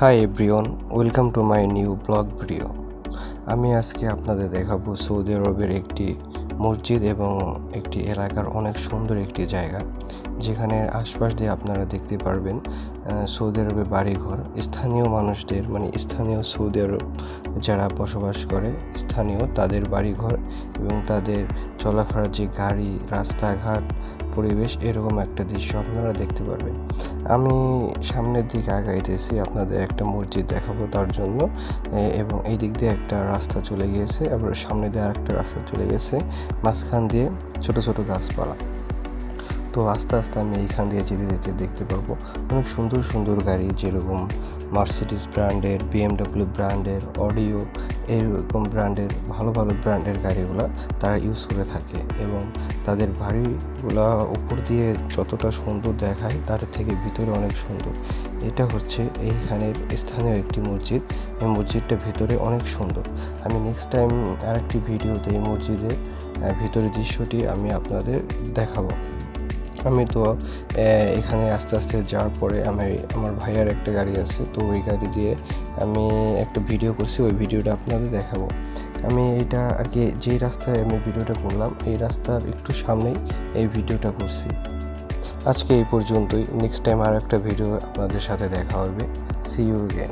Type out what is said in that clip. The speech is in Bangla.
Hi everyone, welcome to my new blog video. আমি আজকে আপনাদের দেখাবো সৌদি আরবের একটি মসজিদ এবং একটি এলাকার অনেক সুন্দর একটি জায়গা, যেখানে আশপাশ দিয়ে আপনারা দেখতে পারবেন সৌদি আরবে বাড়িঘর, স্থানীয় মানুষদের স্থানীয় সৌদি আরব যারা বসবাস করে স্থানীয় তাদের বাড়িঘর এবং তাদের চলাফেরার যে গাড়ি, রাস্তাঘাট, পরিবেশ, এরকম একটা দৃশ্য আপনারা দেখতে পারবেন। আমি সামনের দিকে আগাইতেছি আপনাদের একটা মসজিদ দেখাবো তার জন্য, এবং এই দিক দিয়ে একটা রাস্তা চলে গিয়েছে, আবার সামনে দিয়ে আরেকটা রাস্তা চলে গেছে, মাঝখান দিয়ে ছোট ছোট গাছপালা। তো আস্তে আস্তে আমি এইখান দিয়ে যেতে যেতে দেখতে পারবো অনেক সুন্দর সুন্দর গাড়ি, যেরকম মার্সিডিজ ব্র্যান্ডের, বিএমডব্লিউ ব্র্যান্ডের, অডিও, এরকম ব্র্যান্ডের ভালো ভালো ব্র্যান্ডের গাড়িগুলো তারা ইউজ করে থাকে এবং তাদের বাড়িগুলা উপর দিয়ে যতটা সুন্দর দেখায় তার থেকে ভিতরে অনেক সুন্দর। এটা হচ্ছে এইখানের স্থানীয় একটি মসজিদ। এই মসজিদটা ভিতরে অনেক সুন্দর। আমি নেক্সট টাইম আরেকটি ভিডিওতে এই মসজিদের ভিতরের দৃশ্যটি আমি আপনাদের দেখাবো। আমি তো এখানে আস্তে আস্তে যাওয়ার পরে আমার ভাইয়ার একটা গাড়ি আছে, তো ওই গাড়ি দিয়ে আমি একটা ভিডিও করছি, ওই ভিডিওটা আপনাদের দেখাবো। আমি এটা আর কি যেই রাস্তায় আমি ভিডিওটা করলাম এই রাস্তার একটু সামনেই এই ভিডিওটা করছি। আজকে এই পর্যন্তই। নেক্সট টাইম আর একটা ভিডিও আপনাদের সাথে দেখা হবে। See you again.